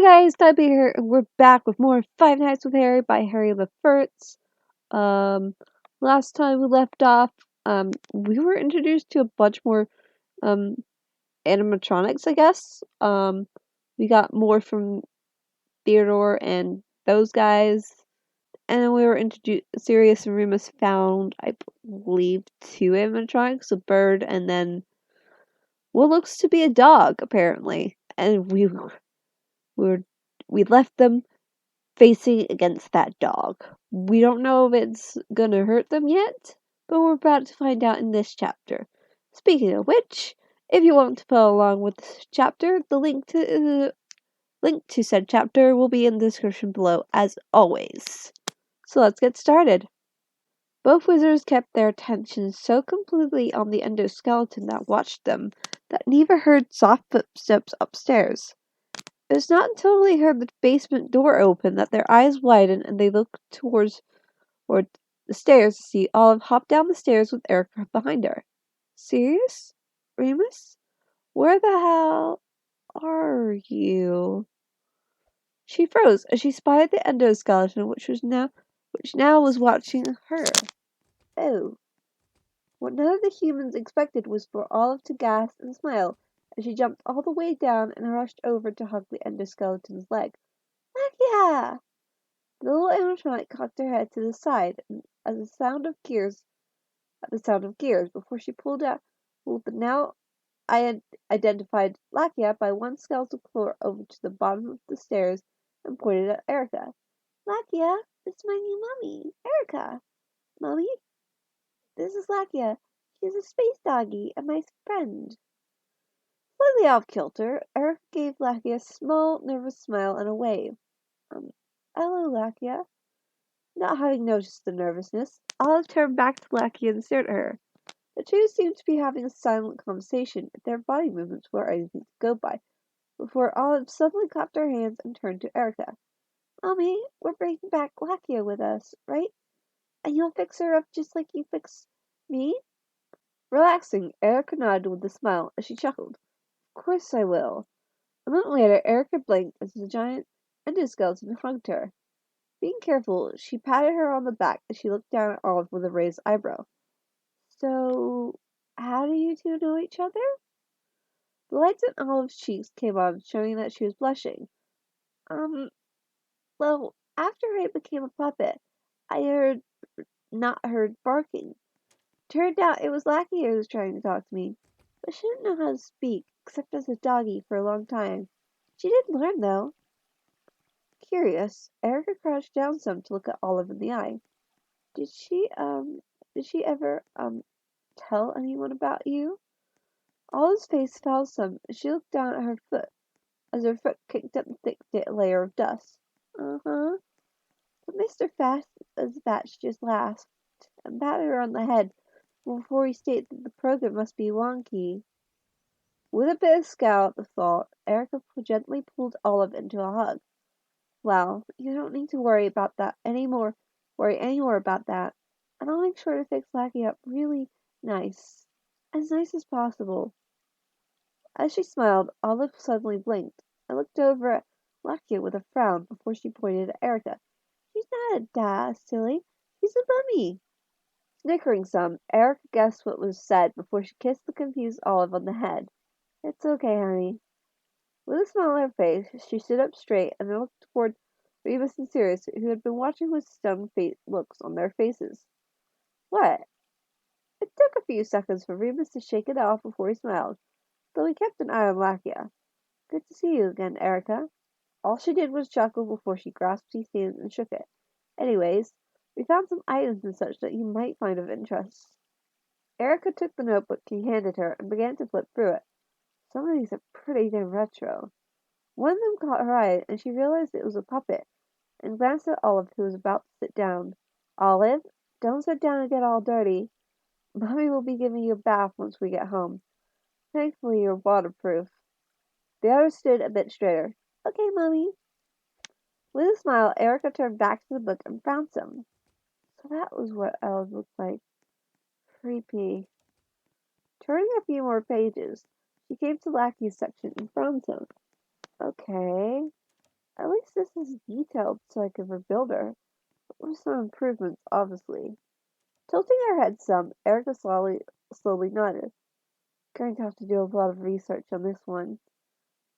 guys, Tighebo here, and we're back with more Five Nights with Harry by Harry LaFurtz. Last time we left off, we were introduced to a bunch more, animatronics, I guess. We got more from Theodore and those guys, and then we were introduced, Sirius and Remus found, I believe, two animatronics, a bird, and then what looks to be a dog, apparently. And we left them facing against that dog. We don't know if it's gonna hurt them yet, but we're about to find out in this chapter. Speaking of which, if you want to follow along with this chapter, the link to said chapter will be in the description below as always. So let's get started. Both wizards kept their attention so completely on the endoskeleton that watched them that neither heard soft footsteps upstairs. It was not until they heard the basement door open that their eyes widened and they looked toward the stairs to see Olive hop down the stairs with Erica behind her. Serious? Remus? Where the hell are you? She froze as she spied the endoskeleton which now was watching her. Oh. What none of the humans expected was for Olive to gasp and smile as she jumped all the way down and rushed over to hug the endoskeleton's leg. Yeah! The little animatronic cocked her head to the side at the sound of gears before she pulled the now identified Lakia by one skeletal claw over to the bottom of the stairs and pointed at Erica. Lakia, it's my new mummy, Erica. Mummy, this is Lakia. She's a space doggy and my friend. Slightly off kilter, Erica gave Lakia a small, nervous smile and a wave. Hello, Lakia. Not having noticed the nervousness, Olive turned back to Lakia and stared at her. The two seemed to be having a silent conversation, if their body movements were anything to go by, before Olive suddenly clapped her hands and turned to Erica. Mommy, we're bringing back Lakia with us, right? And you'll fix her up just like you fixed me? Relaxing, Erica nodded with a smile as she chuckled. Of course I will. A moment later, Erica blinked as the giant endoskeleton hugged her. Being careful, she patted her on the back as she looked down at Olive with a raised eyebrow. So, how do you two know each other? The lights in Olive's cheeks came on, showing that she was blushing. Well, after I became a puppet, I not heard barking. Turned out it was Lakia who was trying to talk to me, but she didn't know how to speak, except as a doggy for a long time. She did learn, though. Curious, Erica crouched down some to look at Olive in the eye. Did she ever, tell anyone about you? Olive's face fell some, and she looked down at her foot, as her foot kicked up a thick layer of dust. Uh-huh. But Mr. Fast as Batch just laughed and patted her on the head before he stated that the program must be wonky. With a bit of scowl at the thought, Erica gently pulled Olive into a hug. Well, you don't need to worry any more about that, and I'll make sure to fix Lackey up really nice. As nice as possible. As she smiled, Olive suddenly blinked and looked over at Lakia with a frown before she pointed at Erica. She's not a dad, silly. She's a mummy. Snickering some, Erica guessed what was said before she kissed the confused Olive on the head. It's okay, honey. With a smile on her face, she stood up straight and then looked toward Remus and Sirius, who had been watching with stunned looks on their faces. What? It took a few seconds for Remus to shake it off before he smiled, though he kept an eye on Lakia. Good to see you again, Erica. All she did was chuckle before she grasped his hand and shook it. Anyways, we found some items and such that you might find of interest. Erica took the notebook he handed her and began to flip through it. Some of these are pretty damn retro. One of them caught her eye, and she realized it was a puppet, and glanced at Olive, who was about to sit down. Olive, don't sit down and get all dirty. Mommy will be giving you a bath once we get home. Thankfully, you're waterproof. The other stood a bit straighter. Okay, Mommy. With a smile, Erica turned back to the book and found some. So that was what Olive looked like. Creepy. Turning a few more pages, she came to Lackey's section and found some. Okay. At least this is detailed so I can rebuild her. With some improvements, obviously. Tilting her head some, Erica slowly nodded. Going to have to do a lot of research on this one.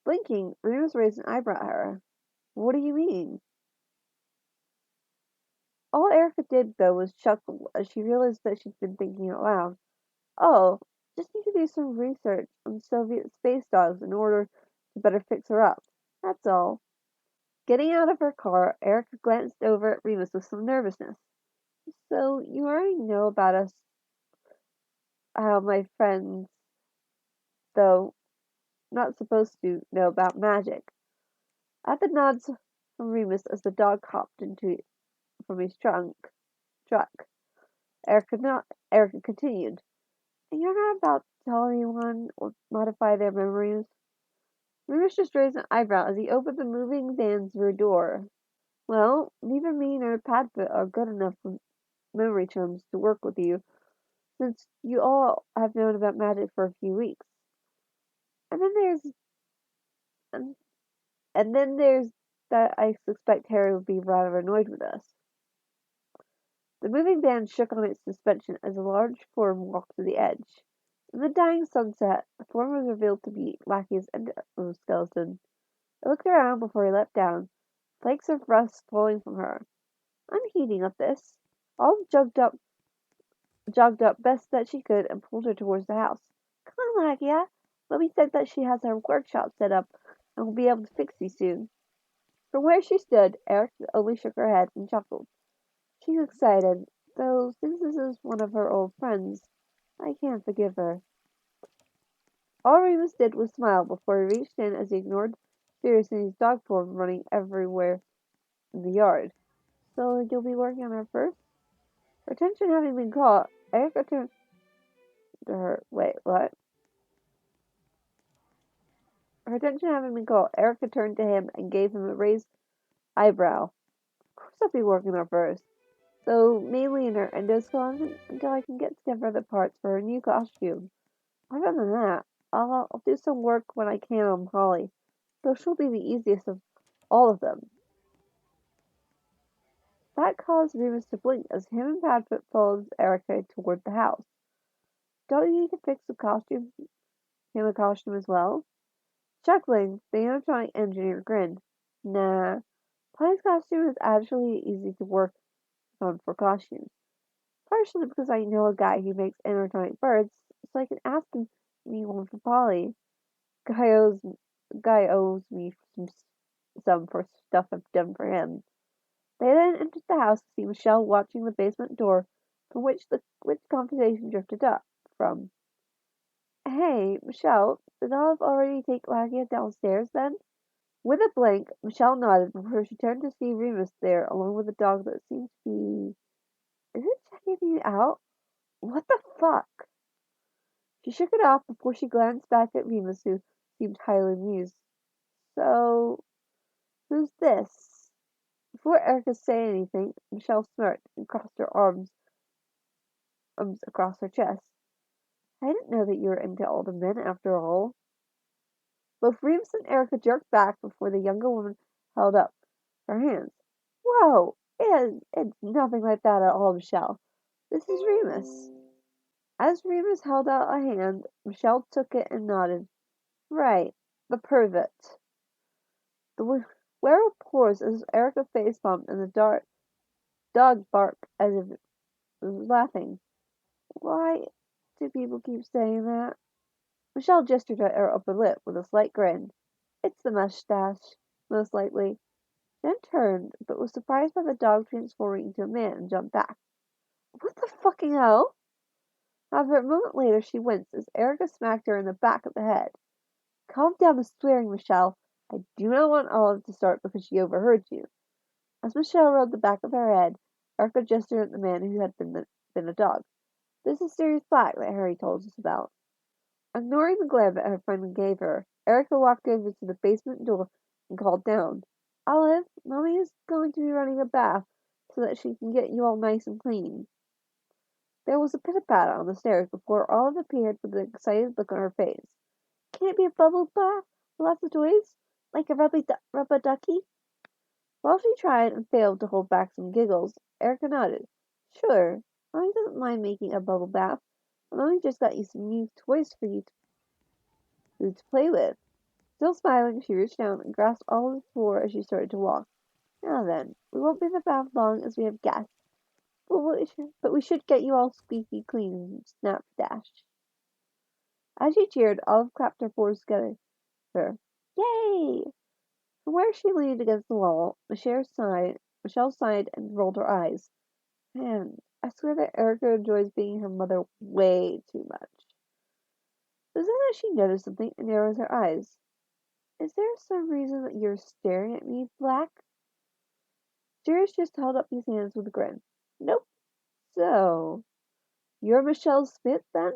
Blinking, Remus raised an eyebrow at her. What do you mean? All Erica did, though, was chuckle as she realized that she'd been thinking out loud. Oh, just need to do some research on Soviet space dogs in order to better fix her up. That's all. Getting out of her car, Erica glanced over at Remus with some nervousness. So, you already know about us, how my friends, though not supposed to know about magic. At the nods from Remus as the dog hopped into from his truck, Erica continued. And you're not about to tell anyone or modify their memories? Remus just raised an eyebrow as he opened the moving van's rear door. Well, neither me nor Padfoot are good enough with memory terms to work with you, since you all have known about magic for a few weeks. And then there's and, and then there's that I suspect Harry would be rather annoyed with us. The moving van shook on its suspension as a large form walked to the edge. In the dying sunset, the form was revealed to be Lackey's endoskeleton. He looked around before he leapt down, flakes of rust falling from her. I'm heating up this. All jogged up best that she could and pulled her towards the house. Come on, Lakia. Mummy said that she has her workshop set up and will be able to fix you soon. From where she stood, Eric only shook her head and chuckled. She's excited, though since this is one of her old friends, I can't forgive her. All Remus did was smile before he reached in as he ignored Sirius and his dog form running everywhere in the yard. So you'll be working on her first? Her attention having been caught, Erica turned to her. Wait, what? Her attention having been caught, Erica turned to him and gave him a raised eyebrow. Of course I'll be working on her first. Though mainly in her endoskeleton until I can get together the parts for her new costume. Other than that, I'll do some work when I can on Polly, though she'll be the easiest of all of them. That caused Remus to blink as him and Padfoot followed Erica toward the house. Don't you need to fix him a costume as well? Chuckling, the animatronic engineer grinned. Nah, Polly's costume is actually easy to work on for costumes. Partially because I know a guy who makes animatronic birds, so I can ask him to me one for Polly. Guy owes, guy owes me some for stuff I've done for him. They then entered the house to see Michelle watching the basement door from which the conversation drifted up from. Hey, Michelle, did Olive already take Lagia downstairs then? With a blink, Michelle nodded before she turned to see Remus there along with a dog that seemed to be... Is it checking me out? What the fuck? She shook it off before she glanced back at Remus, who seemed highly amused. So, who's this? Before Erica could say anything, Michelle smirked and crossed her arms across her chest. I didn't know that you were into older men after all. Both Remus and Erica jerked back before the younger woman held up her hands. Whoa! It's nothing like that at all, Michelle. This is Remus. As Remus held out a hand, Michelle took it and nodded. Right, the pervert. The werewolf paused as Erica face palmed and the dog barked as if it was laughing. Why do people keep saying that? Michelle gestured at her upper lip with a slight grin. It's the mustache, most likely. Then turned, but was surprised by the dog transforming into a man and jumped back. What the fucking hell? However, a moment later she winced as Erica smacked her in the back of the head. Calm down the swearing, Michelle. I do not want Olive to start because she overheard you. As Michelle rubbed the back of her head, Erica gestured at the man who had been a dog. This is Sirius Black that Harry told us about. Ignoring the glare that her friend gave her, Erica walked over to the basement door and called down. Olive, Mommy is going to be running a bath so that she can get you all nice and clean. There was a pitter-patter on the stairs before Olive appeared with an excited look on her face. Can it be a bubble bath with lots of toys? Like a rubber ducky? While she tried and failed to hold back some giggles, Erica nodded. Sure, Mommy doesn't mind making a bubble bath. Mommy just got you some new toys for you to play with. Still smiling, she reached down and grasped all of the floor as she started to walk. Now then, we won't be in the bath long as we have guests, but we should get you all squeaky clean, snapped Dash. As she cheered, Olive clapped her paws together. Yay! From where she leaned against the wall, Michelle sighed and rolled her eyes. Man, I swear that Erica enjoys being her mother way too much. But then as she noticed something and narrowed her eyes. Is there some reason that you're staring at me, Black? Sirius just held up his hands with a grin. Nope. So, you're Michelle Smith, then?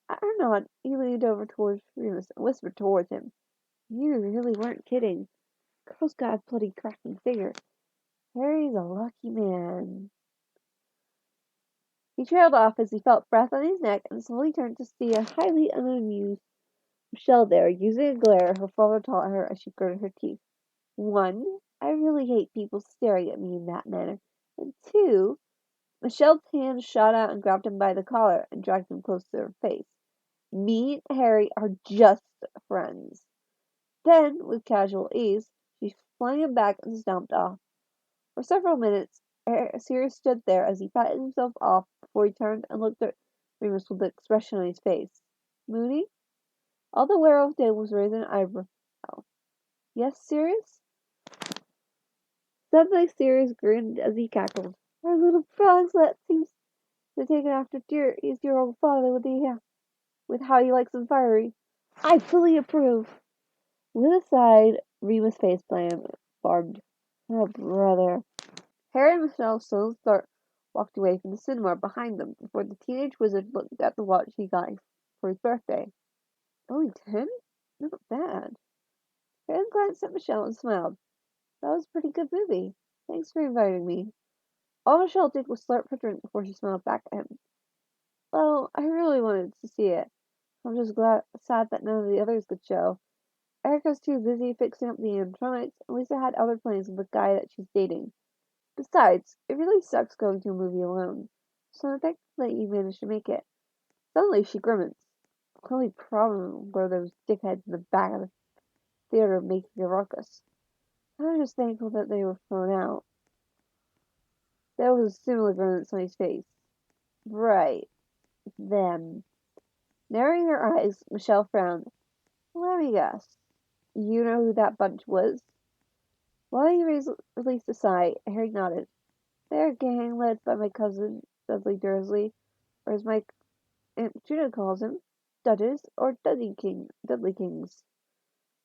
Or not? He leaned over towards Remus and whispered towards him. You really weren't kidding. Girl's got a bloody cracking figure. Harry's a lucky man. He trailed off as he felt breath on his neck and slowly turned to see a highly unamused Michelle there, using a glare her father taught her as she gritted her teeth. One, I really hate people staring at me in that manner. And two, Michelle's hand shot out and grabbed him by the collar and dragged him close to her face. Me and Harry are just friends. Then, with casual ease, she flung him back and stomped off. For several minutes, Sirius stood there as he patted himself off before he turned and looked at Remus with an expression on his face. Moody? All the werewolf did was raise an eyebrow. Yes, Sirius? Suddenly Sirius grinned as he cackled. Our little froglet seems to have taken after his dear old father with how he likes them fiery. I fully approve. With a sigh, Remus face farmed. Oh, brother. Harry and Michelle slowly walked away from the cinema behind them before the teenage wizard looked at the watch he got for his birthday. Only 10? Not bad. Harry glanced at Michelle and smiled. That was a pretty good movie. Thanks for inviting me. All Michelle did was slurp her drink before she smiled back at him. Well, I really wanted to see it. I'm just sad that none of the others could show. Erica's too busy fixing up the animatronics, and Lisa had other plans with the guy that she's dating. Besides, it really sucks going to a movie alone. So I'm thankful that you managed to make it. Suddenly she grimaced. The only problem were those dickheads in the back of the theater making a ruckus. I was just thankful that they were thrown out. There was a similar grimace on his face. Right. Them. Narrowing her eyes, Michelle frowned. Let me guess. You know who that bunch was? While he released a sigh, Harry nodded. They're a gang led by my cousin, Dudley Dursley, or as my Aunt Juna calls him, Dudders or Dudley Kings.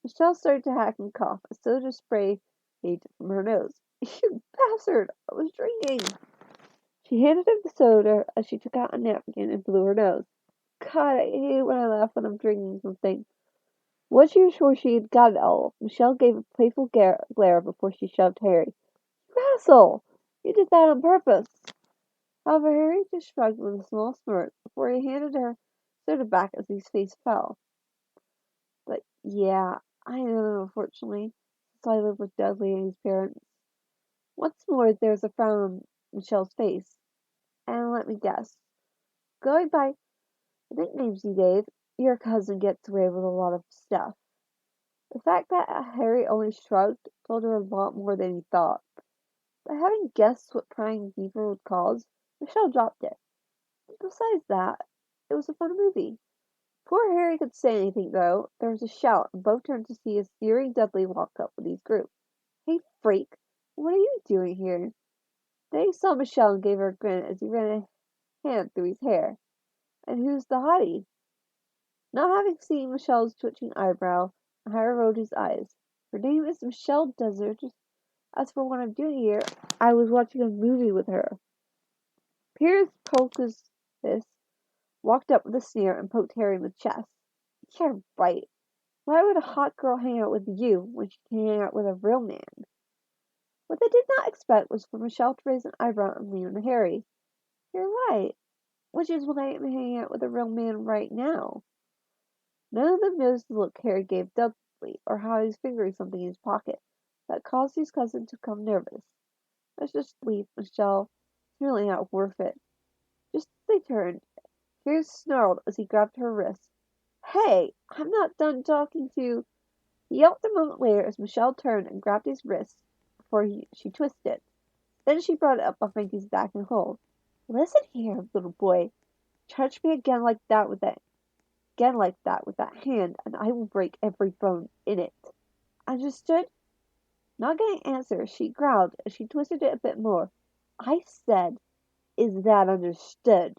Michelle started to hack and cough as soda spray came from her nose. You bastard! I was drinking! She handed him the soda as she took out a napkin and blew her nose. God, I hate it when I laugh when I'm drinking something. Was she sure she had got it all? Michelle gave a playful glare before she shoved Harry. You asshole! You did that on purpose! However, Harry just shrugged with a small smirk before he handed her soda back as his face fell. But yeah, I know, unfortunately, since I live with Dudley and his parents. Once more, there's a frown on Michelle's face. And let me guess. Going by the nicknames you gave, your cousin gets away with a lot of stuff. The fact that Harry only shrugged told her a lot more than he thought. But having guessed what prying deeper would cause, Michelle dropped it. Besides that, it was a fun movie. Before Harry could say anything, though, there was a shout, and both turned to see a sneering Dudley walk up with his group. Hey, freak, what are you doing here? Then he saw Michelle and gave her a grin as he ran a hand through his hair. And who's the hottie? Not having seen Michelle's twitching eyebrow, Harry rolled his eyes. Her name is Michelle Desert. As for what I'm doing here, I was watching a movie with her. Piers Pocus walked up with a sneer and poked Harry in the chest. You're right. Why would a hot girl hang out with you when she can hang out with a real man? What they did not expect was for Michelle to raise an eyebrow and lean on Harry. You're right. Which is why I'm hanging out with a real man right now. None of them noticed the look Harry gave Dudley, or how he was fingering something in his pocket. that caused his cousin to become nervous. Let's just leave, Michelle. It's really not worth it. Just as they turned, Harry snarled as he grabbed her wrist. Hey, I'm not done talking to. He yelped a moment later as Michelle turned and grabbed his wrist before she twisted. Then she brought it up behind his back and hold. Listen here, little boy. Touch me again like that with that hand, and I will break every bone in it. Understood? Not getting an answer, she growled as she twisted it a bit more. I said, is that understood?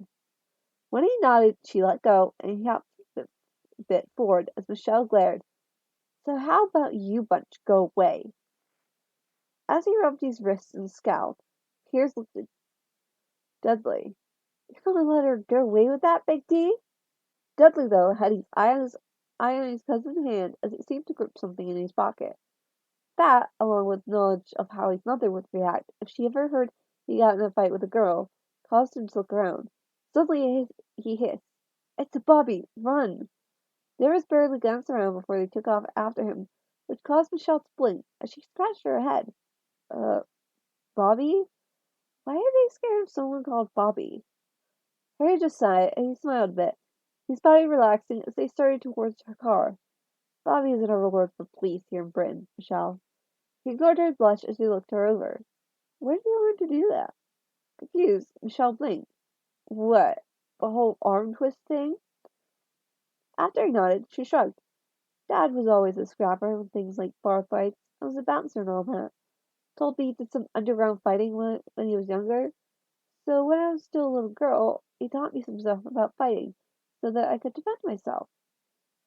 When he nodded, she let go, and he hopped a bit forward as Michelle glared. So how about you bunch go away? As he rubbed his wrists and scowled, Piers looked at Dudley. You're going to let her get away with that, Big D? Dudley, though, had his eye on his cousin's hand as it seemed to grip something in his pocket. That, along with knowledge of how his mother would react if she ever heard he got in a fight with a girl, caused him to look around. Suddenly he hissed, It's a Bobby! Run! There was barely a glance around before they took off after him, which caused Michelle to blink as she scratched her head. Uh, Bobby? Why are they scared of someone called Bobby? Harry just sighed, and he smiled a bit, his body relaxing as they started towards her car. Bobby is another word for police here in Britain, Michelle. He ignored her blush as he looked her over. Where did you learn to do that? Confused, Michelle blinked. What? The whole arm twist thing? After he nodded, she shrugged. Dad was always a scrapper with things like bar fights. I was a bouncer and all that. Told me he did some underground fighting when he was younger. So when I was still a little girl, he taught me some stuff about fighting, so that I could defend myself.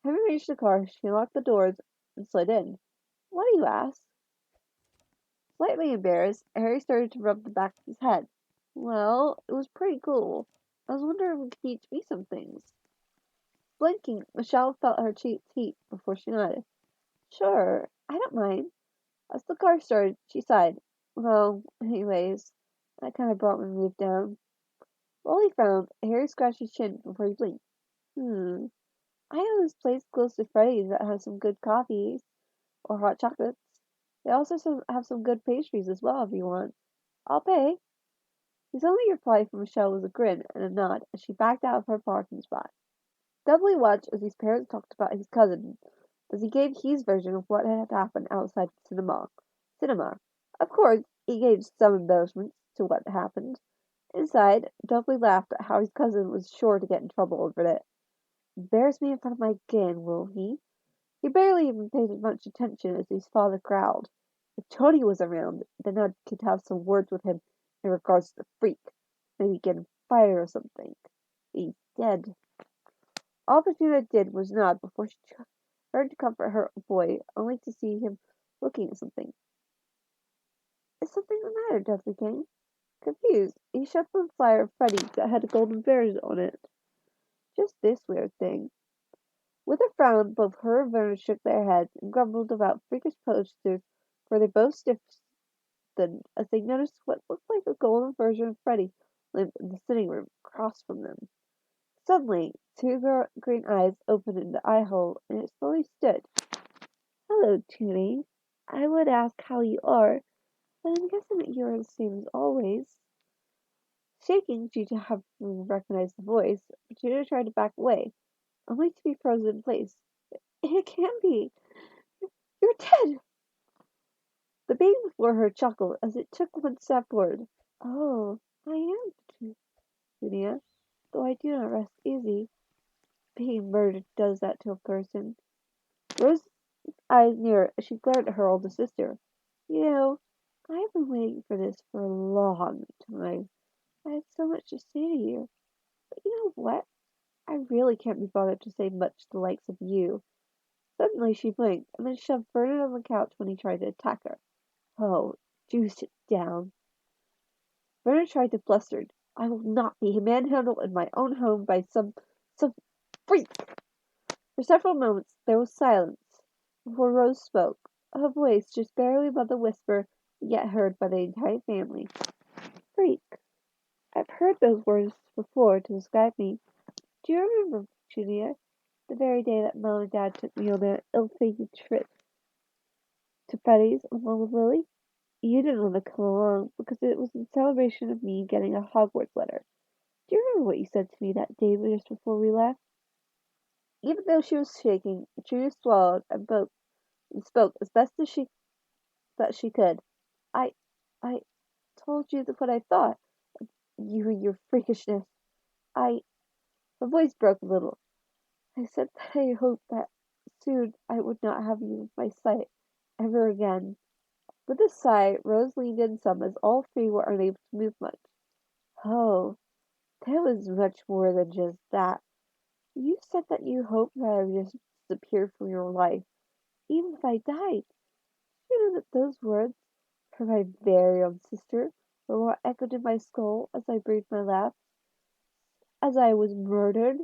Having reached the car, she unlocked the doors and slid in. What do you ask? Slightly embarrassed, Harry started to rub the back of his head. Well, it was pretty cool. I was wondering if you could teach me some things. Blinking, Michelle felt her cheeks heat before she nodded. Sure, I don't mind. As the car started, she sighed. Well, anyways, that kind of brought my mood down. While he frowned, Harry scratched his chin before he blinked. I know this place close to Freddy's that has some good coffees or hot chocolates. They also have some good pastries as well if you want. I'll pay. His only reply from Michelle was a grin and a nod as she backed out of her parking spot. Dudley watched as his parents talked about his cousin as he gave his version of what had happened outside the cinema. Of course, he gave some embellishments to what happened. Inside, Dudley laughed at how his cousin was sure to get in trouble over it. Embarrass me in front of my gang, will he? He barely even paid much attention as his father growled. If Tony was around, then I could have some words with him in regards to the freak. Maybe get him fired or something. He's dead. All Petunia did was nod before she turned to comfort her boy, only to see him looking at something. Is something the matter, Dudley King? Confused, he shuffled the flyer of Freddy's that had golden bears on it. Just this weird thing. With a frown, both her and Vernon shook their heads and grumbled about freakish posters, for they both stiffened as they noticed what looked like a golden version of Freddy limp in the sitting room across from them. Suddenly, two green eyes opened in the eye hole, and it slowly stood. Hello, Toonie. I would ask how you are, but I'm guessing that you are the same as always. Shaking due to having recognized the voice, Petunia tried to back away, only to be frozen in place. It can't be. You're dead! The baby before her chuckled as it took one step forward. Oh, I am Petunia, though I do not rest easy. Being murdered does that to a person. Rose's eyes narrowed as she glared at her older sister. You know, I've been waiting for this for a long time. I had so much to say to you. But you know what? I really can't be bothered to say much to the likes of you. Suddenly she blinked, and then shoved Vernon on the couch when he tried to attack her. Oh, do sit down. Vernon tried to bluster. I will not be manhandled in my own home by some freak. For several moments there was silence before Rose spoke, a voice just barely above the whisper, yet heard by the entire family. Freak. I've heard those words before to describe me. Do you remember, Julia, the very day that Mom and Dad took me on that ill-fated trip to Freddy's along with Lily. You didn't want to come along because it was in celebration of me getting a Hogwarts letter. Do you remember what you said to me that day just before we left? Even though she was shaking, Petunia swallowed and spoke as best as she could. I I told you what I thought. You and your freakishness. I My voice broke a little. I said that I hoped that soon I would not have you in my sight ever again. With a sigh, Rose leaned in some as all three were unable to move much. Oh, there was much more than just that. You said that you hoped that I would just disappear from your life, even if I died. You know that those words, from my very own sister, were what echoed in my skull as I breathed my last, as I was murdered.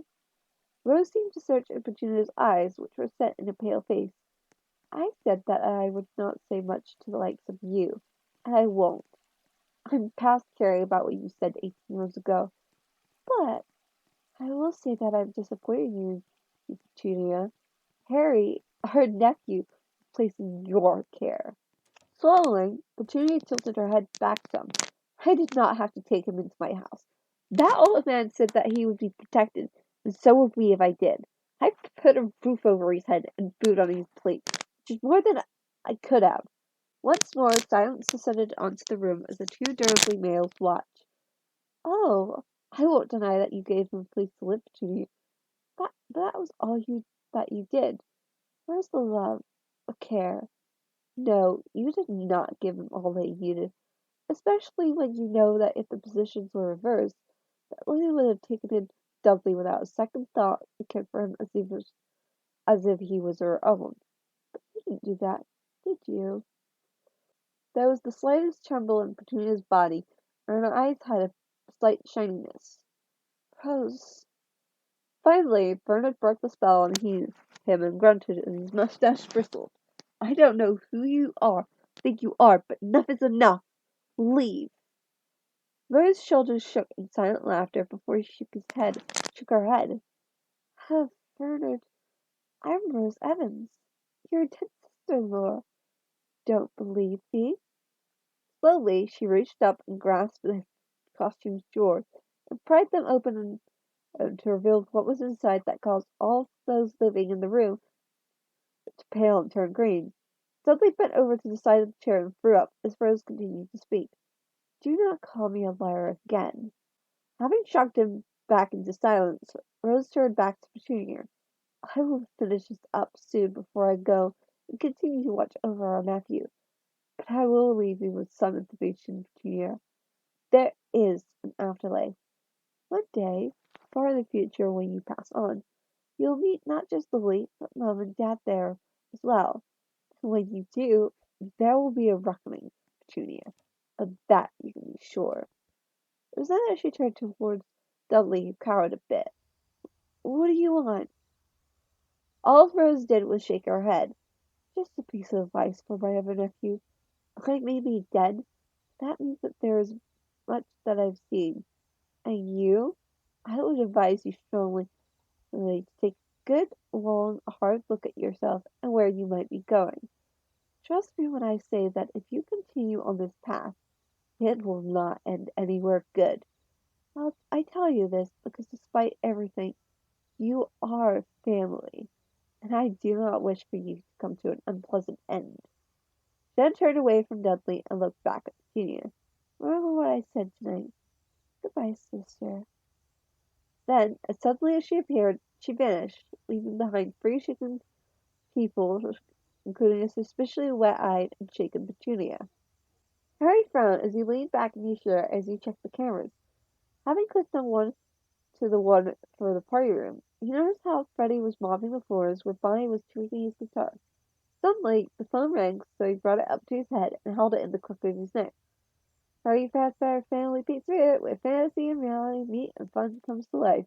Rose seemed to search in Petunia's eyes, which were set in a pale face. I said that I would not say much to the likes of you, and I won't. I'm past caring about what you said 18 years ago. But I will say that I'm disappointed in you, Petunia. Harry, our nephew, is placed in your care. Swallowing, Petunia tilted her head back some. I did not have to take him into my house. That old man said that he would be protected, and so would we if I did. I put a roof over his head and food on his plate, which is more than I could have. Once more, silence descended onto the room as the two Dursley males watched. Oh, I won't deny that you gave him a place to live, Petunia. That was all that you did. Where's the love, the care? No, you did not give him all that he needed, especially when you know that if the positions were reversed, that Lily would have taken in Dudley without a second thought and cared for him as if he was her own. But you didn't do that, did you? There was the slightest tremble in Petunia's body, and her eyes had a slight shininess. Rose. Finally, Bernard broke the spell on him and grunted, and his mustache bristled. I don't know who you think you are, but enough is enough. Leave. Rose's shoulders shook in silent laughter before he shook her head. Oh, Bernard, I'm Rose Evans, your dead sister-in-law. Don't believe me? Slowly, she reached up and grasped the costume's drawers and pried them open to reveal what was inside that caused all those living in the room to pale and turn green. Dudley bent over to the side of the chair and threw up as Rose continued to speak. Do not call me a liar again. Having shocked him back into silence, Rose turned back to Petunia. I will finish this up soon before I go and continue to watch over our nephew. But I will leave you with some information, Petunia. There is an afterlife. One day, far in the future when you pass on, you'll meet not just Lily, but Mom and Dad there as well. And when you do, there will be a reckoning, Petunia. Of that you can be sure. It was then that she turned towards Dudley, who cowered a bit. What do you want? All Rose did was shake her head. Just a piece of advice for my other nephew. I may be dead. That means that there is much that I've seen. And you? I would advise you strongly to take a good, long, hard look at yourself and where you might be going. Trust me when I say that if you continue on this path, it will not end anywhere good. I tell you this because despite everything, you are family, and I do not wish for you to come to an unpleasant end. Jen turned away from Dudley and looked back at Petunia. Remember what I said tonight. Goodbye, sister. Then, as suddenly as she appeared, she vanished, leaving behind three shaken people, including a suspiciously wet-eyed and shaken Petunia. Harry frowned as he leaned back in his chair as he checked the cameras. Having clicked on the one for the party room, he noticed how Freddie was mopping the floors where Bonnie was tweaking his guitar. Suddenly, the phone rang, so he brought it up to his head and held it in the crook of his neck. Harry Fazbear Family Pizza, where fantasy and reality meet and fun comes to life.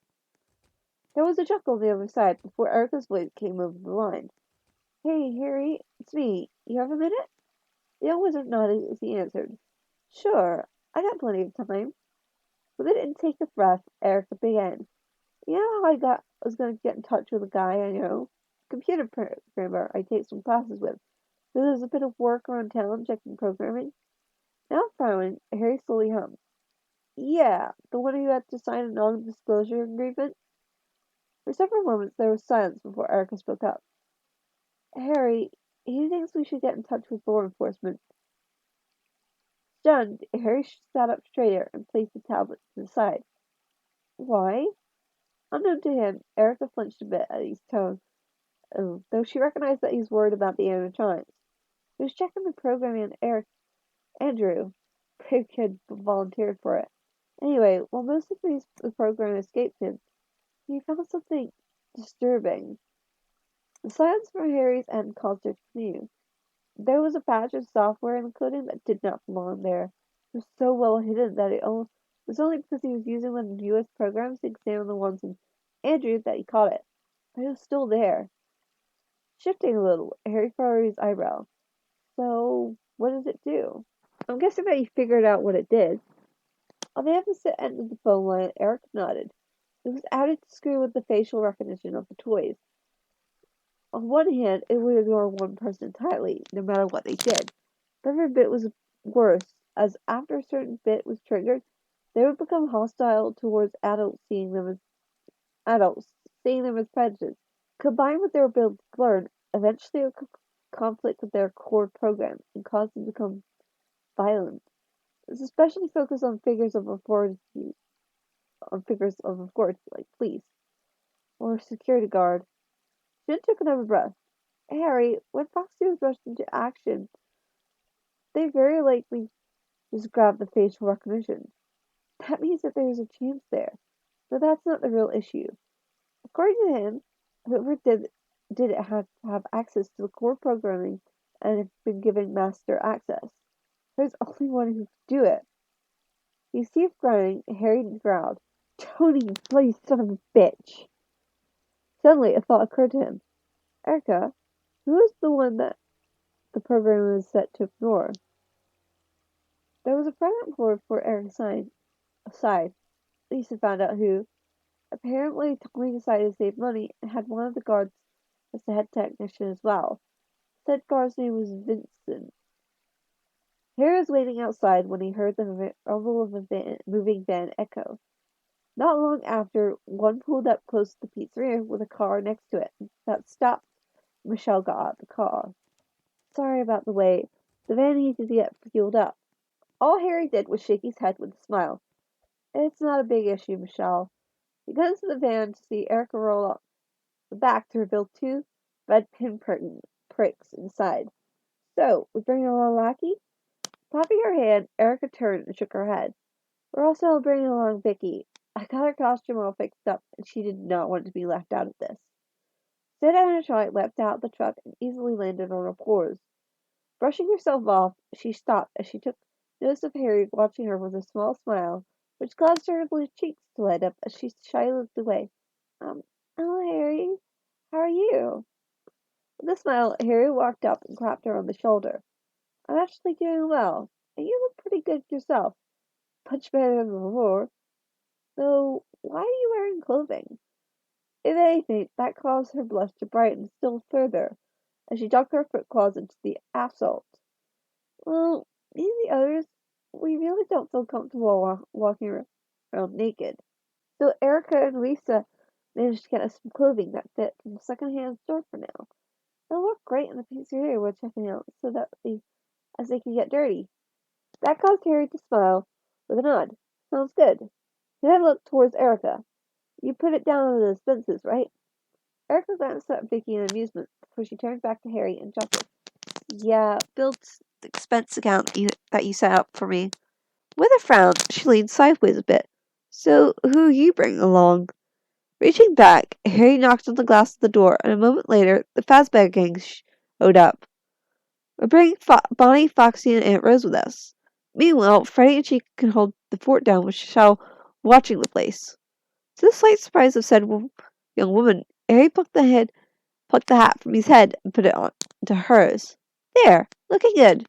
There was a chuckle on the other side before Erica's voice came over the line. Hey, Harry, it's me. You have a minute? The young wizard nodded as he answered. Sure, I got plenty of time. With an intake of breath, Erica began. You know how was going to get in touch with a guy I know? Computer programmer I take some classes with. So there's a bit of work around town checking programming. Now frowning, Harry slowly hummed. Yeah, the one who had to sign a non-disclosure agreement. For several moments there was silence before Erica spoke up. Harry, he thinks we should get in touch with law enforcement. Stunned, Harry sat up straighter and placed the tablet to the side. Why? Unknown to him, Erica flinched a bit at his tone, though she recognized that he's worried about the animatronics. He was checking the programming on Andrew. Brave kid volunteered for it. Anyway, while most of the program escaped him, he found something disturbing. The silence from Harry's end caused her to continue. There was a patch of software in the coding that did not belong there. It was so well hidden that it was only because he was using one of the newest programs to examine the ones in Andrew that he caught it. But it was still there. Shifting a little, Harry furrowed his eyebrow. So, what does it do? I'm guessing that you figured out what it did. On the opposite end of the phone line, Eric nodded. It was added to screw with the facial recognition of the toys. On one hand, it would ignore one person entirely, no matter what they did. The other bit was worse, as after a certain bit was triggered, they would become hostile towards adults, seeing them as predators. Combined with their ability to learn, eventually it would conflict with their core program and cause them to become violent. It's especially focused on figures of authority like police or a security guard. Jin took another breath. Harry, when Foxy was rushed into action, they very likely just grabbed the facial recognition. That means that there's a chance there. But that's not the real issue. According to him, whoever did it had to have access to the core programming and have been given master access. There's only one who could do it. He ceased grinding, Harry growled, Tony, you bloody son of a bitch. Suddenly a thought occurred to him. Erica, who is the one that the program was set to ignore? There was a pregnant word for Eric aside. Lisa found out who. Apparently, Tony decided to save money and had one of the guards as the head technician as well. Said guard's name was Vincent. Harry was waiting outside when he heard the rumble of a moving van echo. Not long after, one pulled up close to the pizzeria with a car next to it. That stopped. Michelle got out of the car. Sorry about the wait. The van needed to get fueled up. All Harry did was shake his head with a smile. It's not a big issue, Michelle. He got into the van to see Erica roll up the back to reveal two red pricks inside. So, we bring along Lucky? Clapping her hand, Erica turned and shook her head. We're also bringing along Vicky. I got her costume all fixed up, and she did not want to be left out of this. Sid Animatronic leapt out of the truck and easily landed on her paws. Brushing herself off, she stopped as she took notice of Harry watching her with a small smile, which caused her blue cheeks to light up as she shyly looked away. Hello, Harry. How are you? With a smile, Harry walked up and clapped her on the shoulder. I'm actually doing well, and you look pretty good yourself. Much better than before. Though, why are you wearing clothing? If anything, that caused her blush to brighten still further, as she dug her foot claws into the asphalt. Well, me and the others, we really don't feel comfortable walking around naked. So Erica and Lisa managed to get us some clothing that fit from a second-hand store for now. They'll look great in the pizzeria we're checking out, so that as they can get dirty. That caused Harry to smile with a nod. Sounds good. He then looked towards Erica. You put it down on the expenses, right? Erica glanced at Vicky in amusement before she turned back to Harry and chuckled. Yeah, Bill's expense account that you set up for me. With a frown, she leaned sideways a bit. So, who are you bringing along? Reaching back, Harry knocked on the glass of the door, and a moment later, the Fazbear gang showed up. We're bringing Bonnie, Foxy, and Aunt Rose with us. Meanwhile, Freddie and Chica can hold the fort down with Michelle watching the place. To the slight surprise of said young woman, Harry plucked the hat from his head and put it on to hers. There, looking good.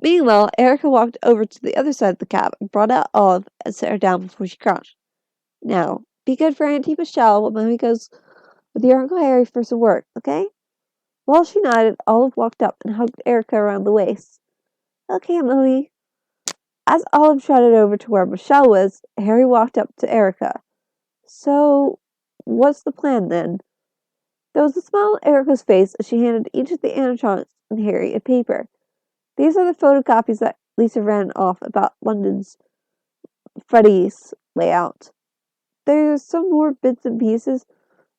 Meanwhile, Erica walked over to the other side of the cab and brought out Olive and set her down before she crouched. Now, be good for Auntie Michelle when Mommy goes with your Uncle Harry for some work, okay? While she nodded, Olive walked up and hugged Erica around the waist. Okay, Mommy. As Olive trotted over to where Michelle was, Harry walked up to Erica. So, what's the plan then? There was a smile on Erica's face as she handed each of the animatronics and Harry a paper. These are the photocopies that Lisa ran off about London's Freddy's layout. There's some more bits and pieces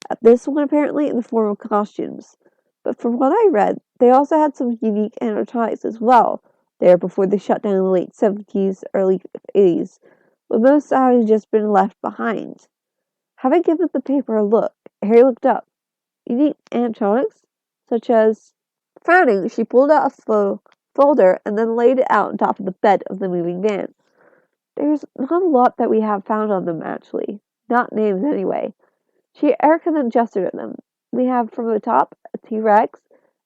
at this one apparently in the form of costumes. But from what I read, they also had some unique animatronics as well there before they shut down in the late 70s, early 80s, but most having just been left behind. Having given the paper a look, Harry looked up. Unique animatronics? Such as... Frowning, she pulled out a folder and then laid it out on top of the bed of the moving van. There's not a lot that we have found on them, actually. Not names, anyway. Erica then gestured at them. We have from the top a T-Rex,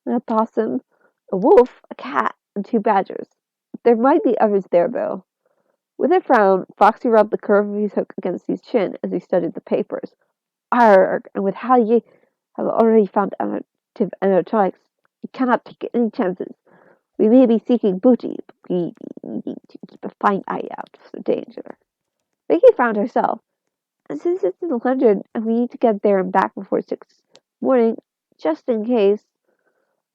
an opossum, a wolf, a cat, and 2 badgers. There might be others there, though. With a frown, Foxy rubbed the curve of his hook against his chin as he studied the papers. Arrgh, and with how ye have already found active animatronics, you cannot take any chances. We may be seeking booty, but we need to keep a fine eye out for danger. Vicky found herself. And since it's in London and we need to get there and back before 6 morning, just in case.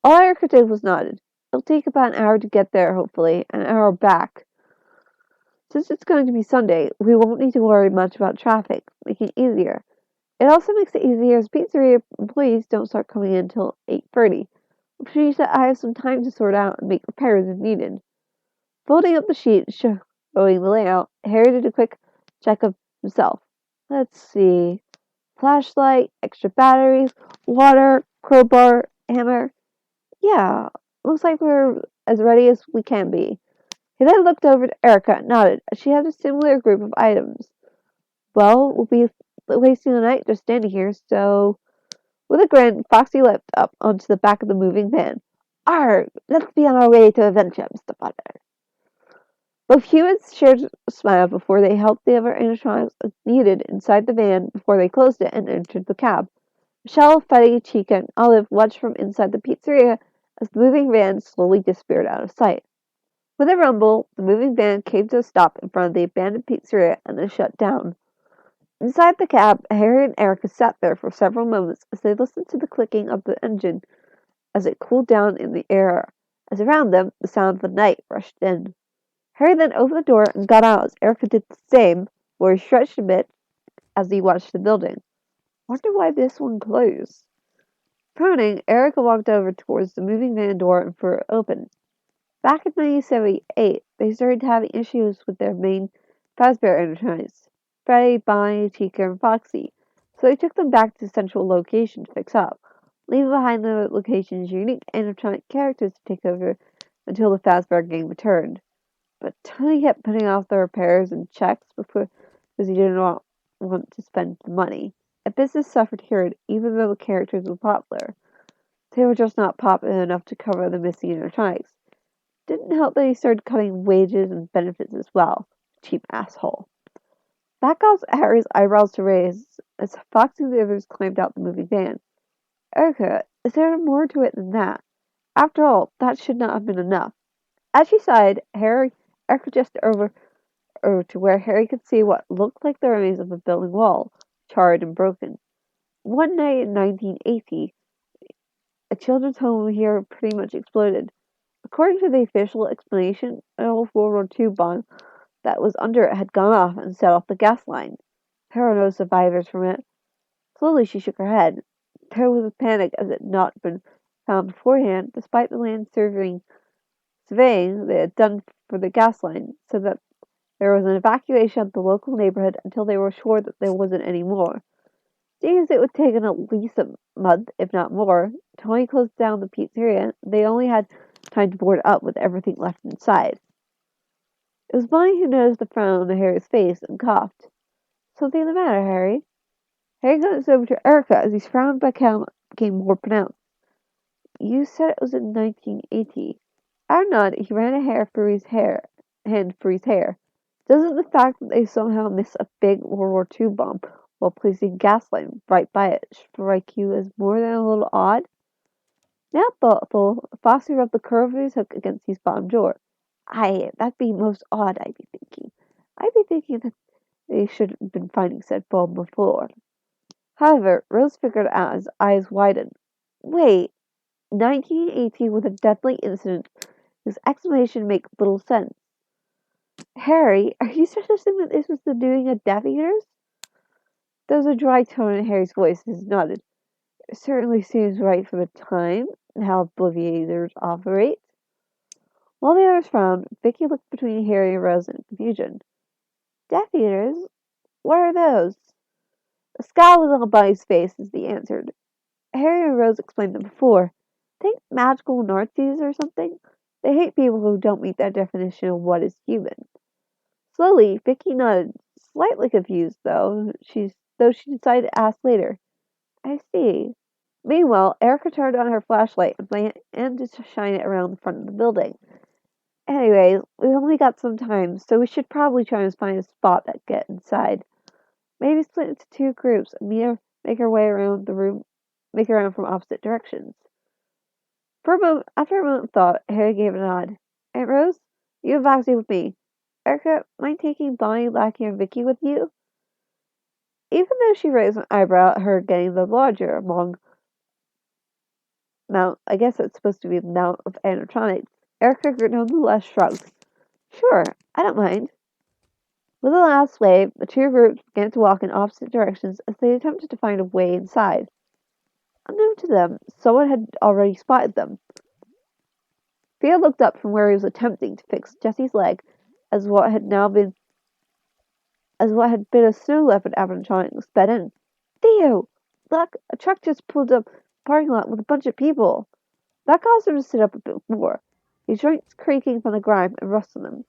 All Erica did was nodded. It'll take about an hour to get there, hopefully, and an hour back. Since it's going to be Sunday, we won't need to worry much about traffic, making it easier. It also makes it easier as pizzeria employees don't start coming in until 8:30, which means that I have some time to sort out and make repairs if needed. Folding up the sheet showing the layout, Harry did a quick check of himself. Let's see. Flashlight, extra batteries, water, crowbar, hammer. Yeah, looks like we're as ready as we can be. He then looked over to Erica and nodded as she had a similar group of items. Well, we'll be wasting the night just standing here, so... With a grin, Foxy leapt up onto the back of the moving van. Arr! Let's be on our way to adventure, Mr. Potter. Both humans shared a smile before they helped the other animatronics as needed inside the van before they closed it and entered the cab. Michelle, Freddy, Chica, and Olive watched from inside the pizzeria as the moving van slowly disappeared out of sight. With a rumble, the moving van came to a stop in front of the abandoned pizzeria and then shut down. Inside the cab, Harry and Erica sat there for several moments as they listened to the clicking of the engine as it cooled down in the air. As around them, the sound of the night rushed in. Harry then opened the door and got out as Erica did the same, where he stretched a bit as he watched the building. Wonder why this one closed. Frowning, Erica walked over towards the moving van door and threw it open. Back in 1978, they started having issues with their main Fazbear animatronics, Freddy, Bonnie, Chica, and Foxy, so they took them back to the central location to fix up, leaving behind the location's unique animatronic characters to take over until the Fazbear gang returned. But Tony kept putting off the repairs and checks because he didn't want to spend the money. A business suffered here, even though the characters were popular. They were just not popular enough to cover the missing animatronics. Didn't help that he started cutting wages and benefits as well. Cheap asshole. That caused Harry's eyebrows to raise as Foxy and the others climbed out the moving van. Erica, is there more to it than that? After all, that should not have been enough. As she sighed, Erica gestured over to where Harry could see what looked like the remains of a building wall, charred and broken. One night in 1980, a children's home here pretty much exploded. According to the official explanation, an old World War II bomb that was under it had gone off and set off the gas line. There were no survivors from it. Slowly she shook her head. There was a panic as it had not been found beforehand, despite the land surveying they had done for the gas line, so that there was an evacuation of the local neighborhood until they were sure that there wasn't any more. Seeing as it would take at least a month, if not more, Tony closed down the pizzeria. They only had time to board up with everything left inside. It was Bonnie who noticed the frown on Harry's face and coughed. Something the matter, Harry? Harry glanced over to Erica as his frown became more pronounced. You said it was in 1980. Out nodded, he ran a hand through his hair. Doesn't the fact that they somehow missed a big World War II bomb while placing gas line right by it strike you as more than a little odd? Now thoughtful, Foxy rubbed the curve of his hook against his bottom jaw. That'd be most odd, I'd be thinking. I'd be thinking that they should have been finding said ball before. However, Rose figured out his eyes widened. Wait, 1918 with a deadly incident whose explanation makes little sense. Harry, are you suggesting that this was the doing of Death Eaters? There was a dry tone in Harry's voice as he nodded. It certainly seems right for the time and how Obliviators operate. While the others frowned, Vicky looked between Harry and Rose in confusion. Death Eaters? What are those? A scowl was on Bunny's face as he answered. Harry and Rose explained them before. Think magical Nazis or something? They hate people who don't meet their definition of what is human. Slowly, Vicky nodded, slightly confused though she decided to ask later. I see. Meanwhile, Erica turned on her flashlight and began to shine it around the front of the building. Anyways, we've only got some time, so we should probably try and find a spot that get inside. Maybe split into two groups and make our way around the room, make around from opposite directions. After a moment of thought, Harry gave a nod. Aunt Rose, you and Foxy with me. Erica, mind taking Bonnie, Blackie, and Vicky with you? Even though she raised an eyebrow at her getting the larger amount, I guess it's supposed to be the amount of animatronics, Erica nonetheless shrugged. Sure, I don't mind. With the last wave, the two groups began to walk in opposite directions as they attempted to find a way inside. Unknown to them, someone had already spotted them. Theo looked up from where he was attempting to fix Jessie's leg as what had been a snow leopard animatronic sped in. Theo! Look, a truck just pulled up the parking lot with a bunch of people. That caused him to sit up a bit more, his joints creaking from the grime and rust on them.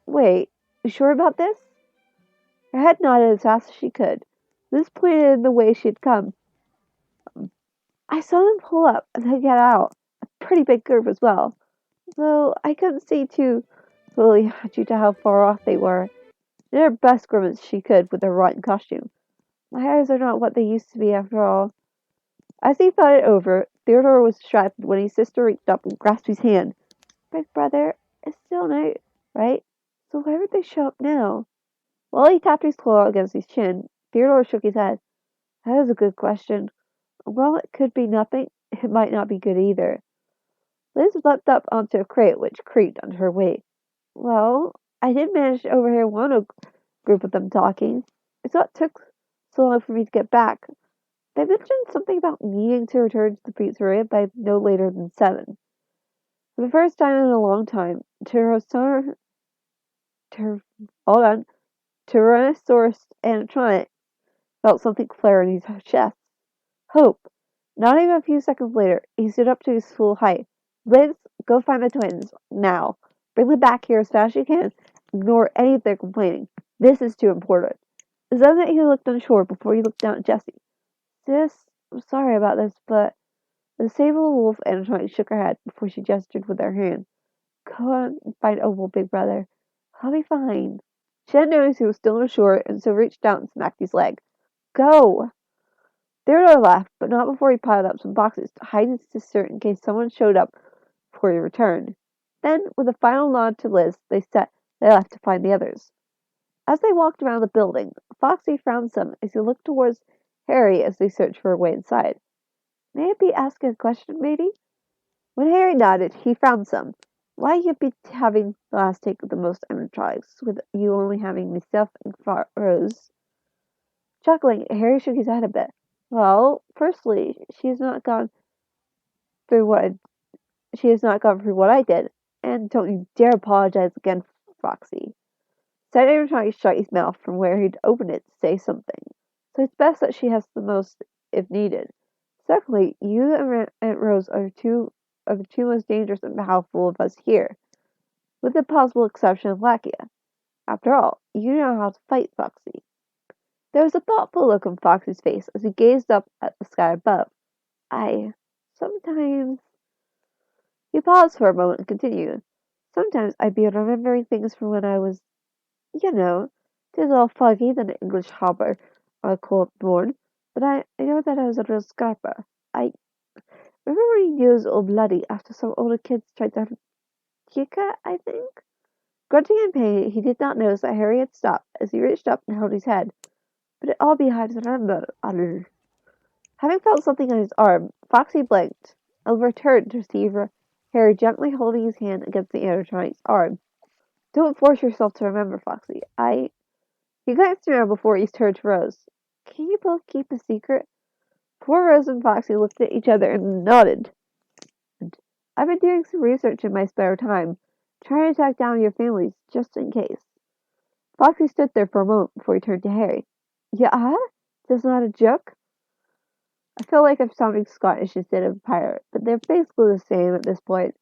Wait, you sure about this? Her head nodded as fast as she could. This pointed in the way she had come. I saw them pull up and then get out. A pretty big group as well. Though I couldn't see too clearly due to how far off they were. She did her best grimace she could with her rotten costume. My eyes are not what they used to be after all. As he thought it over, Theodore was distracted when his sister reached up and grasped his hand. Big brother, it's still night, right? So why would they show up now? While he tapped his claw against his chin, Theodore shook his head. That is a good question. While it could be nothing, it might not be good either. Liz leapt up onto a crate which creaked under her weight. Well, I did manage to overhear one group of them talking. It's what took so long for me to get back. They mentioned something about needing to return to the pizzeria by no later than 7. For the first time in a long time, Tyrannosaurus animatronic felt something flare in his chest. Hope. Not even a few seconds later, he stood up to his full height. Liz, go find the twins. Now. Bring them back here as fast as you can. Ignore any of their complaining. This is too important. Suddenly he looked unsure before he looked down at Jessie. Sis, I'm sorry about this, but the sable wolf animatronic shook her head before she gestured with her hand. Go on and find Opal, big brother. I'll be fine. Shen noticed he was still unsure and so reached out and smacked his leg. Go! Theodore laughed, but not before he piled up some boxes to hide his sister in case someone showed up before he returned. Then, with a final nod to Liz, they left to find the others. As they walked around the building, Foxy frowned some as he looked towards Harry as they searched for a way inside. May I be asking a question, matey? When Harry nodded, he frowned some. Why you be having the last take of the most animatronics, with you only having myself and Rose? Chuckling, Harry shook his head a bit. Well, firstly, she has not gone through what I did, and don't you dare apologize again, Foxy. Said animatronic shut his mouth from where he'd opened it to say something. So it's best that she has the most if needed. Secondly, you and Aunt Rose are the two most dangerous and powerful of us here, with the possible exception of Lackia. After all, you know how to fight, Foxy. There was a thoughtful look on Foxy's face as he gazed up at the sky above. Sometimes... He paused for a moment and continued. Sometimes I'd be remembering things from when I was, you know, 'tis all foggy than an English harbour on a cold morn, but I know that I was a real scarper. Remember when he knew it was all bloody after some older kids tried to kick it, I think? Grunting in pain, he did not notice that Harry had stopped as he reached up and held his head. But it all behind his armor. Having felt something on his arm, Foxy blinked and returned to see Harry gently holding his hand against the animatronic's arm. Don't force yourself to remember, Foxy. He glanced around before he turned to Rose. Can you both keep a secret? Poor Rose and Foxy looked at each other and nodded. I've been doing some research in my spare time, trying to track down your families just in case. Foxy stood there for a moment before he turned to Harry. Yeah? That's not a joke? I feel like I'm sounding Scottish instead of pirate, but they're basically the same at this point.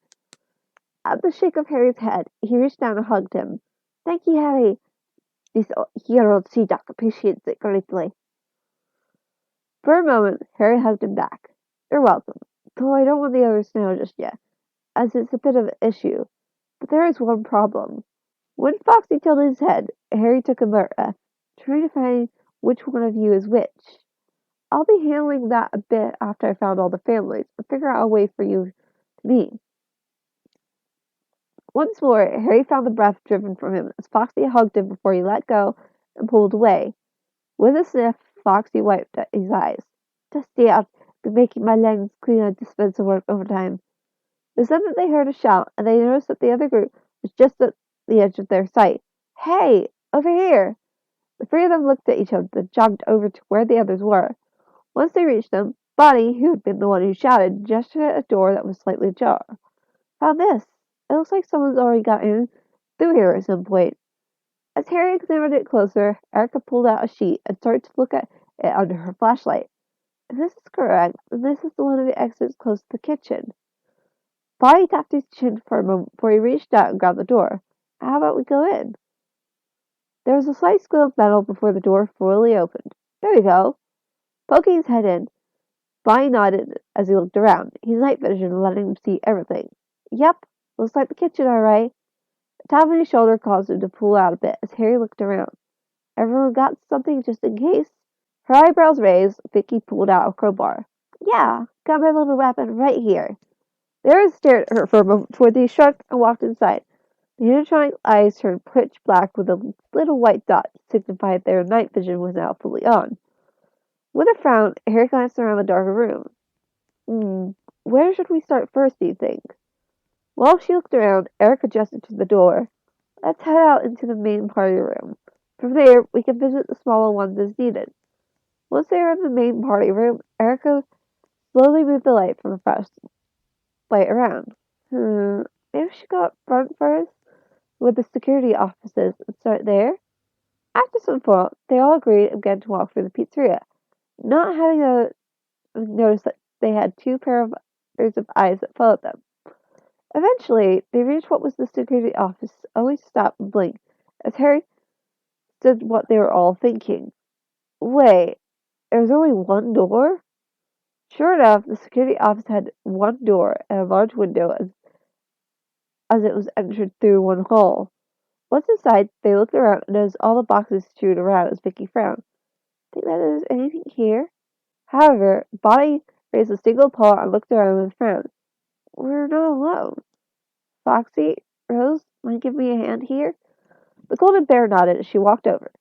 At the shake of Harry's head, he reached down and hugged him. Thank you, Harry. This year-old sea duck appreciates it greatly. For a moment, Harry hugged him back. You're welcome, though I don't want the others to know just yet, as it's a bit of an issue. But there is one problem. When Foxy tilted his head, Harry took a breath, trying to find which one of you is which. I'll be handling that a bit after I found all the families, and figure out a way for you to meet. Once more, Harry found the breath driven from him as Foxy hugged him before he let go and pulled away. With a sniff, Foxy wiped at his eyes. Dusty, I've been making my legs clean on dispenser work overtime. They said that they heard a shout, and they noticed that the other group was just at the edge of their sight. Hey, over here! The three of them looked at each other and jogged over to where the others were. Once they reached them, Bonnie, who had been the one who shouted, gestured at a door that was slightly ajar. Found this. It looks like someone's already got in through here at some point. As Harry examined it closer, Erica pulled out a sheet and started to look at it under her flashlight. If this is correct, then this is one of the exits close to the kitchen. Bonnie tapped his chin for a moment before he reached out and grabbed the door. How about we go in? There was a slight squeal of metal before the door fully opened. There we go. Poking his head in, Bonnie nodded as he looked around, his night vision letting him see everything. Yep, looks like the kitchen, all right. A tap on his shoulder caused him to pull out a bit as Harry looked around. Everyone got something just in case? Her eyebrows raised, Vicky pulled out a crowbar. Yeah, got my little weapon right here. They stared at her for a moment before they shrugged and walked inside. The animatronic eyes turned pitch black with a little white dot to signify their night vision was now fully on. With a frown, Harry glanced around the darker room. Where should we start first, do you think? While she looked around, Eric adjusted to the door. Let's head out into the main party room. From there, we can visit the smaller ones as needed. Once they were in the main party room, Erica slowly moved the light from the flashlight around. Maybe we should go up front first with the security offices and start there? After some thought, they all agreed and began to walk through the pizzeria, not having noticed that they had two pairs of eyes that followed them. Eventually, they reached what was the security office, only to stop and blink, as Harry stood what they were all thinking. Wait, there's only one door? Sure enough, the security office had one door and a large window as it was entered through one hall. Once inside, they looked around and noticed all the boxes strewn around as Vicky frowned. Think that there's anything here? However, Bonnie raised a single paw and looked around with a frown. We're not alone. Foxy, Rose, want to give me a hand here? The golden bear nodded as she walked over.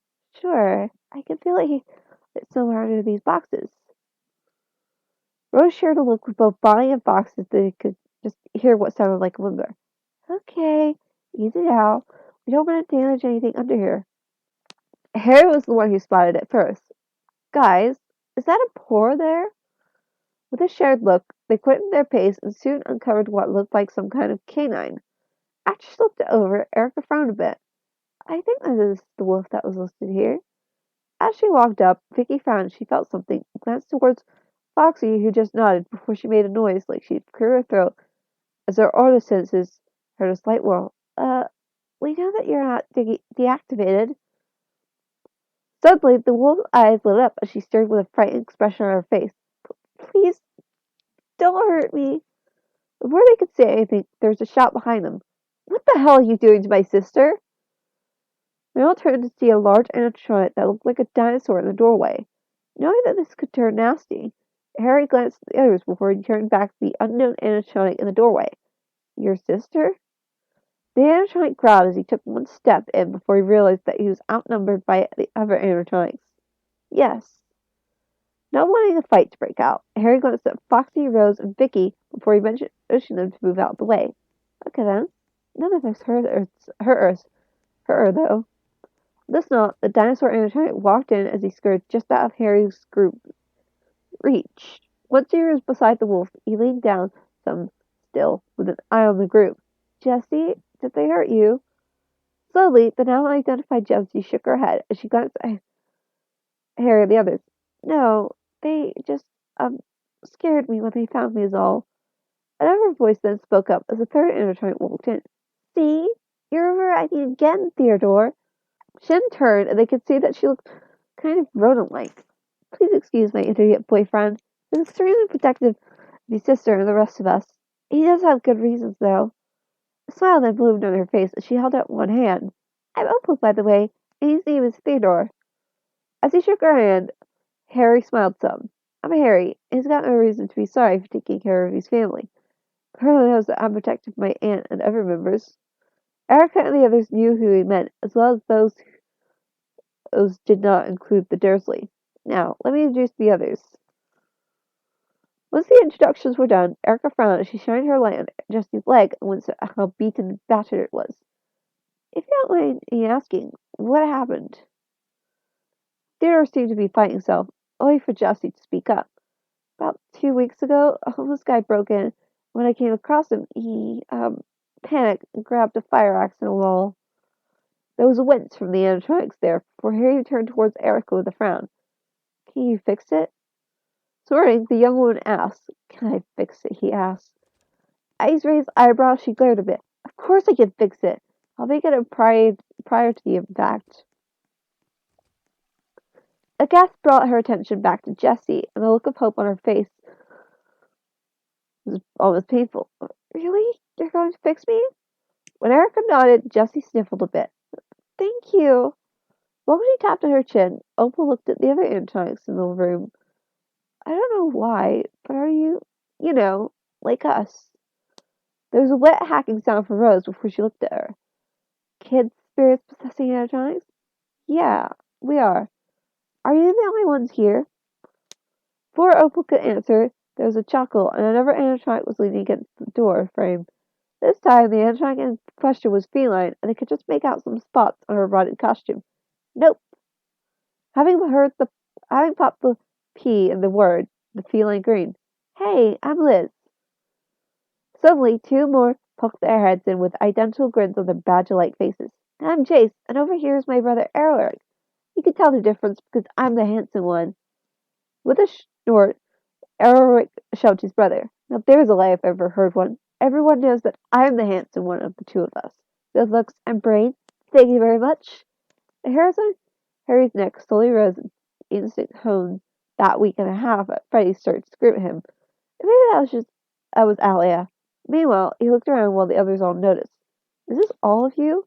Sure, I can feel it somewhere under these boxes. Rose shared a look with both Bonnie and Fox as they could just hear what sounded like a whimper. Okay, easy now. We don't want to damage anything under here. Harry was the one who spotted it first. Guys, is that a paw there? With a shared look, they quickened their pace and soon uncovered what looked like some kind of canine. After she looked it over, Erica frowned a bit. I think that is the wolf that was listed here. As she walked up, Vicky found she felt something and glanced towards Foxy, who just nodded before she made a noise like she'd clear her throat as her auto senses heard a slight whirl. We know that you're not deactivated. Suddenly, the wolf's eyes lit up as she stared with a frightened expression on her face. Please, don't hurt me. Before they could say anything, there was a shout behind them. What the hell are you doing to my sister? They all turned to see a large animatronic that looked like a dinosaur in the doorway. Knowing that this could turn nasty, Harry glanced at the others before he turned back to the unknown animatronic in the doorway. Your sister? The animatronic growled as he took one step in before he realized that he was outnumbered by the other animatronics. Yes. Not wanting a fight to break out, Harry glanced at Foxy, Rose, and Vicky before he motioned them to move out of the way. Okay then. None of us hurt her, though. This note, the dinosaur animatronic walked in as he skirted just out of Harry's group reach. Once he was beside the wolf, he leaned down some still, with an eye on the group. Jessie, did they hurt you? Slowly, the now identified Jessie shook her head as she glanced at Harry and the others. No, they just, scared me when they found me is all. Another voice then spoke up as the third animatronic walked in. See? You're overacting again, Theodore. Shin turned, and they could see that she looked kind of rodent-like. Please excuse my idiot boyfriend. He's extremely protective of his sister and the rest of us. He does have good reasons, though. A smile then bloomed on her face as she held out one hand. I'm Opal, by the way, and his name is Theodore. As he shook her hand, Harry smiled some. I'm Harry, and he's got no reason to be sorry for taking care of his family. Colonel knows that I'm protective of my aunt and other members. Erica and the others knew who he meant, as well as those did not include the Dursley. Now, let me introduce the others. Once the introductions were done, Erica frowned as she shined her light on Jesse's leg and wondered how beaten and battered it was. If you don't mind me asking, what happened? Theodore seemed to be fighting himself, only for Jesse to speak up. About 2 weeks ago, a homeless guy broke in. When I came across him, he, panicked and grabbed a fire axe and a wall. There was a wince from the animatronics there, before Harry turned towards Erica with a frown. Can you fix it? Snorting, the young woman asked. Can I fix it? He asked. At his raised eyebrows, she glared a bit. Of course I can fix it. I'll make it prior to the impact. A gasp brought her attention back to Jessie, and the look of hope on her face was almost painful. Really? You're going to fix me? When Erica nodded, Jessie sniffled a bit. Thank you. While she tapped on her chin, Opal looked at the other animatronics in the room. I don't know why, but are you, like us? There was a wet hacking sound from Rose before she looked at her. Kids spirits possessing animatronics? Yeah, we are. Are you the only ones here? Before Opal could answer, there was a chuckle, and another animatronic was leaning against the door frame. This time, the animatronic in question was feline, and they could just make out some spots on her rotted costume. Nope. Having popped the P in the word, the feline green. Hey, I'm Liz. Suddenly, two more poked their heads in with identical grins on their badger-like faces. I'm Jace, and over here is my brother Eric. You can tell the difference because I'm the handsome one. With a snort, Eric shoved his brother. Now there's a lie if I've ever heard one. Everyone knows that I'm the handsome one of the two of us. Good looks and brains. Thank you very much. The hairs on Harry's neck slowly rose in instant hone that week and a half that Freddie started to scream at him. Maybe that was Alia. Meanwhile, he looked around while the others all noticed. Is this all of you?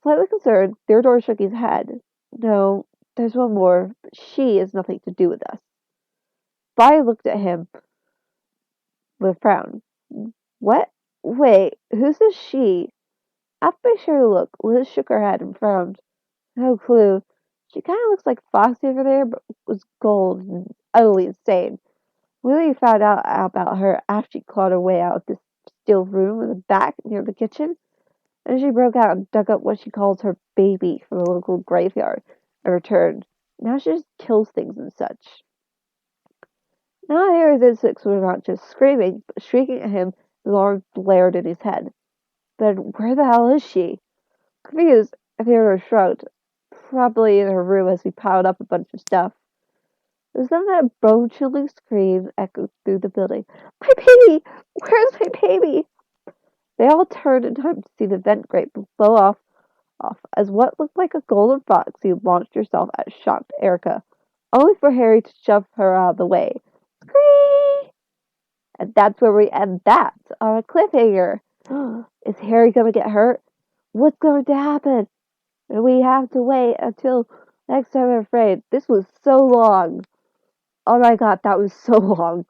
Slightly concerned, Theodore shook his head. No, there's one more, but she has nothing to do with us. Vi looked at him with a frown. What? Wait, who's this she? After a sure look, Liz shook her head and frowned. No clue. She kind of looks like Foxy over there, but was gold and utterly insane. We really found out about her after she clawed her way out of this steel room in the back near the kitchen. And she broke out and dug up what she calls her baby from the local graveyard and returned. Now she just kills things and such. Now Harry's instincts were not just screaming, but shrieking at him as alarm blared in his head. Then where the hell is she? Confused, Theodore shrugged. Probably in her room as we piled up a bunch of stuff. It was then that a bone-chilling scream echoed through the building. My baby! Where's my baby? They all turned in time to see the vent grate blow off as what looked like a golden foxy launched herself at shocked Erica, only for Harry to shove her out of the way. Scream! And that's where we end that, on a cliffhanger. Is Harry going to get hurt? What's going to happen? And we have to wait until next time, I'm afraid. This was so long. Oh my god, that was so long.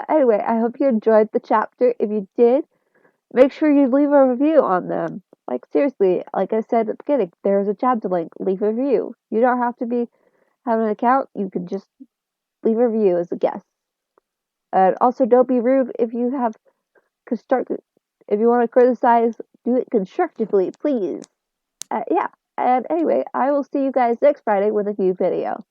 Anyway, I hope you enjoyed the chapter. If you did, make sure you leave a review on them. Like, seriously, like I said at the beginning, there's a chapter link. Leave a review. You don't have to have an account. You can just leave a review as a guest. And also, don't be rude if you have constructive. If you want to criticize, do it constructively, please. Yeah. And anyway, I will see you guys next Friday with a new video.